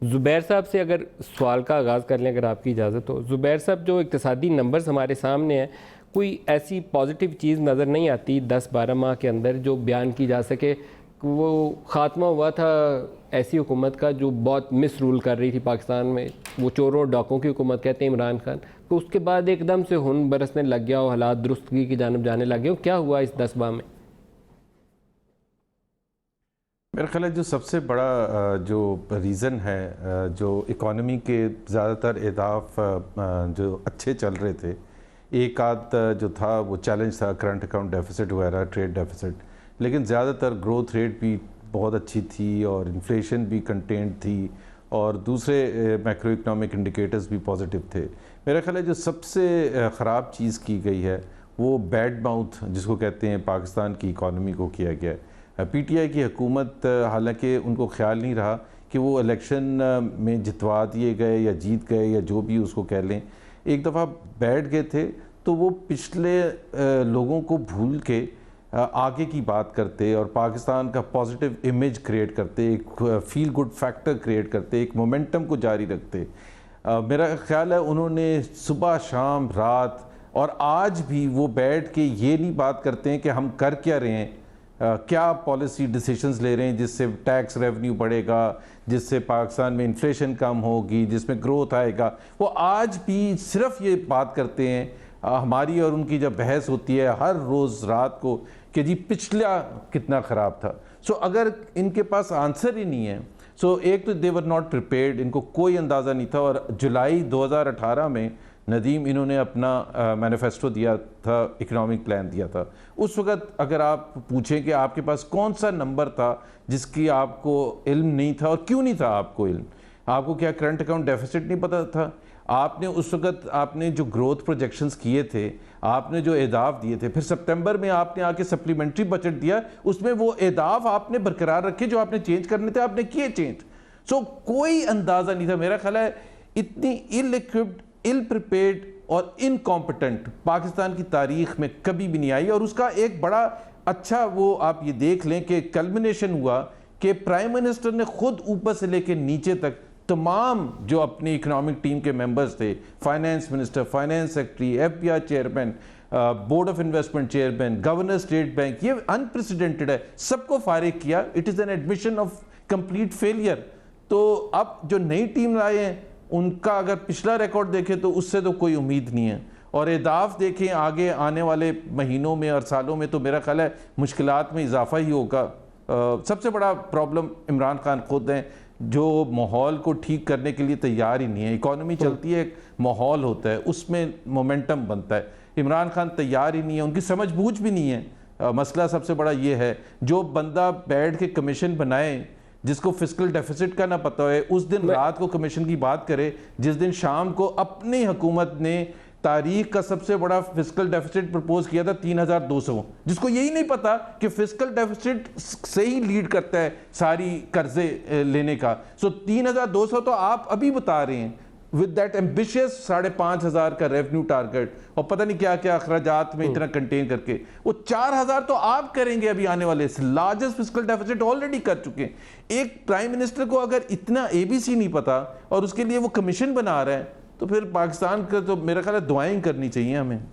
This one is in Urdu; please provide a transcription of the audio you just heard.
زبیر صاحب سے اگر سوال کا آغاز کر لیں، اگر آپ کی اجازت ہو. زبیر صاحب، جو اقتصادی نمبرز ہمارے سامنے ہیں، کوئی ایسی پازیٹیو چیز نظر نہیں آتی 10-12 ماہ کے اندر جو بیان کی جا سکے. وہ خاتمہ ہوا تھا ایسی حکومت کا جو بہت مس رول کر رہی تھی پاکستان میں، وہ چوروں اور ڈاکوں کی حکومت کہتے ہیں عمران خان. تو اس کے بعد ایک دم سے ہن برسنے لگ گیا اور حالات درستگی کی جانب جانے لگ گئے. کیا ہوا اس 10 ماہ میں؟ میرا خیال ہے جو سب سے بڑا جو ریزن ہے، جو اکانومی کے زیادہ تر اہداف جو اچھے چل رہے تھے، ایک آدھ جو تھا وہ چیلنج تھا کرنٹ اکاؤنٹ ڈیفیسٹ وغیرہ، ٹریڈ ڈیفیسٹ، لیکن زیادہ تر گروتھ ریٹ بھی بہت اچھی تھی اور انفلیشن بھی کنٹینڈ تھی اور دوسرے میکرو اکنامک انڈیکیٹرز بھی پازیٹیو تھے. میرا خیال ہے جو سب سے خراب چیز کی گئی ہے وہ بیڈ ماؤتھ جس کو کہتے ہیں پاکستان کی اکانومی کو کیا گیا ہے. پی ٹی آئی کی حکومت، حالانکہ ان کو خیال نہیں رہا کہ وہ الیکشن میں جتوا دیے گئے یا جیت گئے یا جو بھی اس کو کہہ لیں، ایک دفعہ بیٹھ گئے تھے تو وہ پچھلے لوگوں کو بھول کے آگے کی بات کرتے اور پاکستان کا پازیٹیو امیج کریٹ کرتے، ایک فیل گڈ فیکٹر کریٹ کرتے، ایک مومنٹم کو جاری رکھتے. میرا خیال ہے انہوں نے صبح شام رات اور آج بھی وہ بیٹھ کے یہ نہیں بات کرتے ہیں کہ ہم کر کیا رہے ہیں، کیا پالیسی ڈیسیشنز لے رہے ہیں جس سے ٹیکس ریونیو بڑھے گا، جس سے پاکستان میں انفلیشن کم ہوگی، جس میں گروتھ آئے گا. وہ آج بھی صرف یہ بات کرتے ہیں. ہماری اور ان کی جب بحث ہوتی ہے ہر روز رات کو کہ جی پچھلا کتنا خراب تھا. اگر ان کے پاس آنسر ہی نہیں ہے، ایک تو they were not prepared، ان کو کوئی اندازہ نہیں تھا. اور جولائی 2018 میں ندیم انہوں نے اپنا مینیفیسٹو دیا تھا، اکنامک پلان دیا تھا. اس وقت اگر آپ پوچھیں کہ آپ کے پاس کون سا نمبر تھا جس کی آپ کو علم نہیں تھا اور کیوں نہیں تھا آپ کو علم؟ آپ کو کیا کرنٹ اکاؤنٹ ڈیفیسٹ نہیں پتا تھا؟ آپ نے اس وقت آپ نے جو گروتھ پروجیکشنز کیے تھے، آپ نے جو اہداف دیے تھے، پھر سپٹمبر میں آپ نے آ کے سپلیمنٹری بجٹ دیا، اس میں وہ اہداف آپ نے برقرار رکھے جو آپ نے چینج کرنے تھے، آپ نے کیے چینج. کوئی اندازہ نہیں تھا. میرا خیال ہے اتنی ill equipped، ill prepared اور incompetent پاکستان کی تاریخ میں کبھی بھی نہیں آئی. اور اس کا ایک بڑا اچھا وہ آپ یہ دیکھ لیں کہ کلمنیشن ہوا کہ پرائم منسٹر نے خود اوپر سے لے کے نیچے تک تمام جو اپنی اکنامک ٹیم کے ممبرز تھے، finance minister, finance secretary, F B I chairman, board of investment chairman, governor State Bank, یہ انپریسیڈنٹڈ ہے، سب کو فارغ کیا. It is an admission of complete failure. تو اب جو نئی ٹیم لائے ہیں ان کا اگر پچھلا ریکارڈ دیکھیں تو اس سے تو کوئی امید نہیں ہے. اور اہداف دیکھیں آگے آنے والے مہینوں میں اور سالوں میں تو میرا خیال ہے مشکلات میں اضافہ ہی ہوگا. سب سے بڑا پرابلم عمران خان خود ہیں جو ماحول کو ٹھیک کرنے کے لیے تیار ہی نہیں ہے. اکانومی چلتی ہے، ایک ماحول ہوتا ہے، اس میں مومنٹم بنتا ہے. عمران خان تیار ہی نہیں ہے، ان کی سمجھ بوجھ بھی نہیں ہے. مسئلہ سب سے بڑا یہ ہے جو بندہ بیٹھ کے کمیشن بنائے جس کو فسکل ڈیفیسٹ کا نہ پتہ ہوئے، اس دن رات کو کمیشن کی بات کرے جس دن شام کو اپنی حکومت نے تاریخ کا سب سے بڑا فسکل ڈیفیسٹ پرپوز کیا تھا 3200، جس کو یہی نہیں پتا کہ فسکل ڈیفیسٹ سے ہی لیڈ کرتا ہے ساری قرضے لینے کا. 3200 تو آپ ابھی بتا رہے ہیں with that ambitious 5,500 کا ریونیو ٹارگٹ اور پتہ نہیں کیا کیا اخراجات میں اتنا کنٹین کر کے وہ 4,000 تو آپ کریں گے ابھی آنے والے. لارجسٹ فسکل ڈیفیسٹ آلریڈی کر چکے ہیں. ایک پرائم منسٹر کو اگر اتنا اے بی سی نہیں پتا اور اس کے لیے وہ کمیشن بنا رہا ہے تو پھر پاکستان کا تو میرا خیال ہے دعائیں کرنی چاہیے ہمیں.